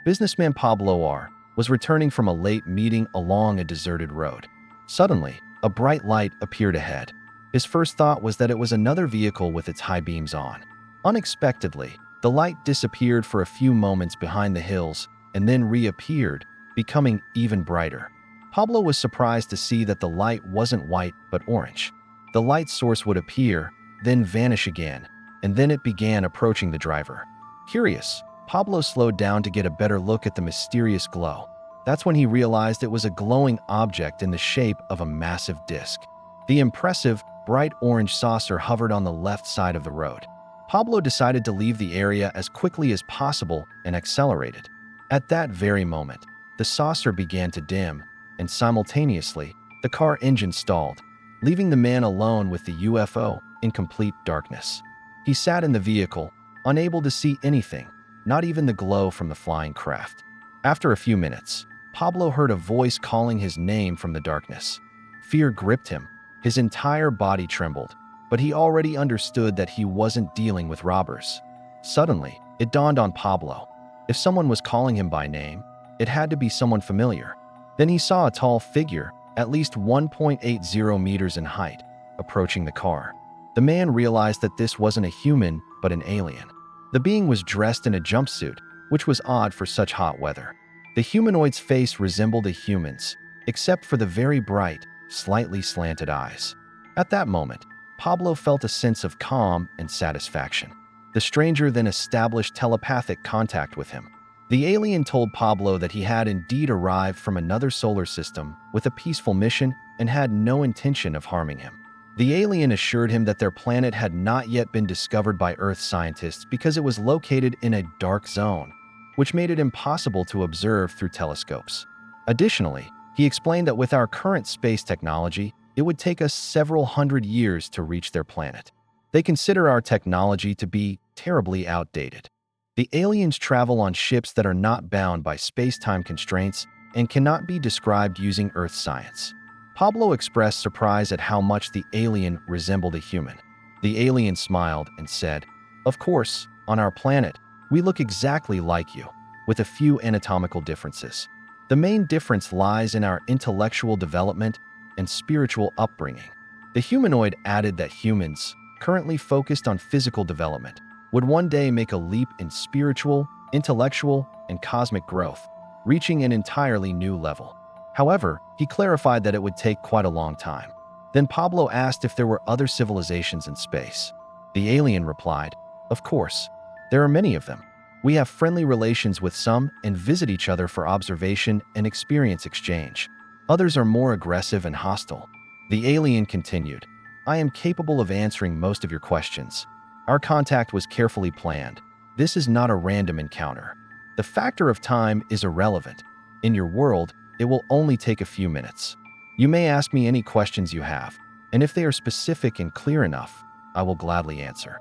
Businessman Pablo R. was returning from a late meeting along a deserted road. Suddenly, a bright light appeared ahead. His first thought was that it was another vehicle with its high beams on. Unexpectedly, the light disappeared for a few moments behind the hills and then reappeared, becoming even brighter. Pablo was surprised to see that the light wasn't white but orange. The light source would appear, then vanish again, and then it began approaching the driver. Curious, Pablo slowed down to get a better look at the mysterious glow. That's when he realized it was a glowing object in the shape of a massive disc. The impressive, bright orange saucer hovered on the left side of the road. Pablo decided to leave the area as quickly as possible and accelerated. At that very moment, the saucer began to dim, and simultaneously, the car engine stalled, leaving the man alone with the UFO in complete darkness. He sat in the vehicle, unable to see anything, not even the glow from the flying craft. After a few minutes, Pablo heard a voice calling his name from the darkness. Fear gripped him. His entire body trembled, but he already understood that he wasn't dealing with robbers. Suddenly, it dawned on Pablo. If someone was calling him by name, it had to be someone familiar. Then he saw a tall figure, at least 1.80 meters in height, approaching the car. The man realized that this wasn't a human, but an alien. The being was dressed in a jumpsuit, which was odd for such hot weather. The humanoid's face resembled a human's, except for the very bright, slightly slanted eyes. At that moment, Pablo felt a sense of calm and satisfaction. The stranger then established telepathic contact with him. The alien told Pablo that he had indeed arrived from another solar system with a peaceful mission and had no intention of harming him. The alien assured him that their planet had not yet been discovered by Earth scientists because it was located in a dark zone, which made it impossible to observe through telescopes. Additionally, he explained that with our current space technology, it would take us several hundred years to reach their planet. They consider our technology to be terribly outdated. The aliens travel on ships that are not bound by space-time constraints and cannot be described using Earth science. Pablo expressed surprise at how much the alien resembled a human. The alien smiled and said, "Of course, on our planet, we look exactly like you, with a few anatomical differences. The main difference lies in our intellectual development and spiritual upbringing." The humanoid added that humans, currently focused on physical development, would one day make a leap in spiritual, intellectual, and cosmic growth, reaching an entirely new level. However, he clarified that it would take quite a long time. Then Pablo asked if there were other civilizations in space. The alien replied, "Of course, there are many of them. We have friendly relations with some and visit each other for observation and experience exchange. Others are more aggressive and hostile." The alien continued, "I am capable of answering most of your questions. Our contact was carefully planned. This is not a random encounter. The factor of time is irrelevant. In your world, it will only take a few minutes. You may ask me any questions you have, and if they are specific and clear enough, I will gladly answer."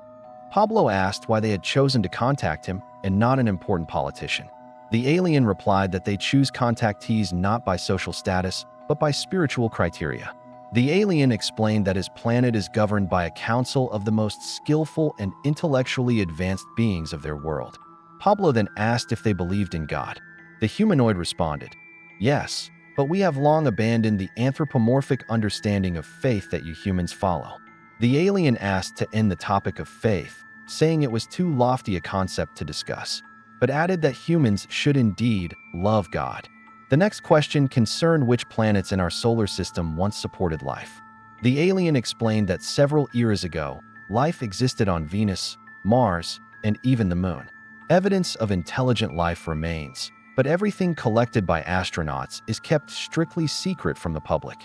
Pablo asked why they had chosen to contact him and not an important politician. The alien replied that they choose contactees not by social status, but by spiritual criteria. The alien explained that his planet is governed by a council of the most skillful and intellectually advanced beings of their world. Pablo then asked if they believed in God. The humanoid responded, "Yes, but we have long abandoned the anthropomorphic understanding of faith that you humans follow." The alien asked to end the topic of faith, saying it was too lofty a concept to discuss, but added that humans should indeed love God. The next question concerned which planets in our solar system once supported life. The alien explained that several eras ago, life existed on Venus, Mars, and even the Moon. Evidence of intelligent life remains, but everything collected by astronauts is kept strictly secret from the public.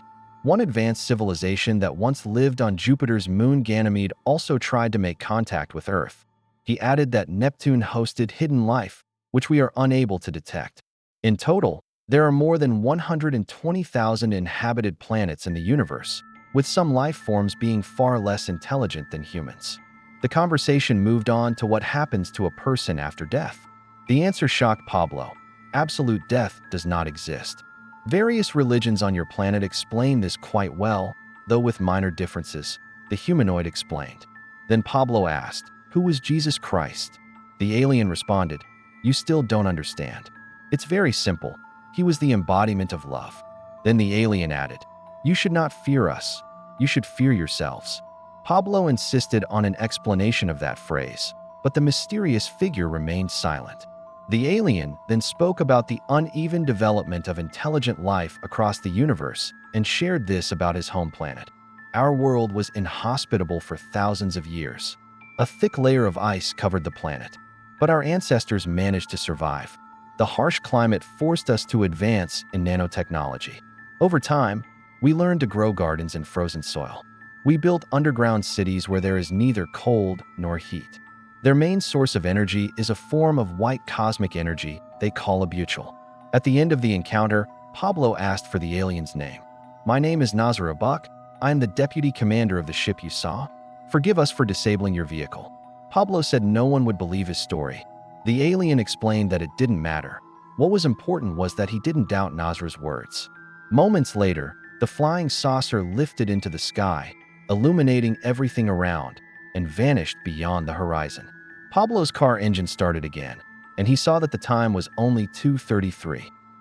One advanced civilization that once lived on Jupiter's moon Ganymede also tried to make contact with Earth. He added that Neptune hosted hidden life, which we are unable to detect. In total, there are more than 120,000 inhabited planets in the universe, with some life forms being far less intelligent than humans. The conversation moved on to what happens to a person after death. The answer shocked Pablo. Absolute death does not exist. Various religions on your planet explain this quite well, though with minor differences, the humanoid explained. Then Pablo asked, "Who was Jesus Christ?" The alien responded, "You still don't understand. It's very simple. He was the embodiment of love. Then the alien added, "You should not fear us. You should fear yourselves." Pablo insisted on an explanation of that phrase, but the mysterious figure remained silent. The alien then spoke about the uneven development of intelligent life across the universe and shared this about his home planet. Our world was inhospitable for thousands of years. A thick layer of ice covered the planet, but our ancestors managed to survive. The harsh climate forced us to advance in nanotechnology. Over time, we learned to grow gardens in frozen soil. We built underground cities where there is neither cold nor heat. Their main source of energy is a form of white cosmic energy they call a butyl. At the end of the encounter, Pablo asked for the alien's name. "My name is Nazar Abak. I am the deputy commander of the ship you saw. Forgive us for disabling your vehicle." Pablo said no one would believe his story. The alien explained that it didn't matter. What was important was that he didn't doubt Nazar's words. Moments later, the flying saucer lifted into the sky, illuminating everything around, and vanished beyond the horizon. Pablo's car engine started again, and he saw that the time was only 2:33.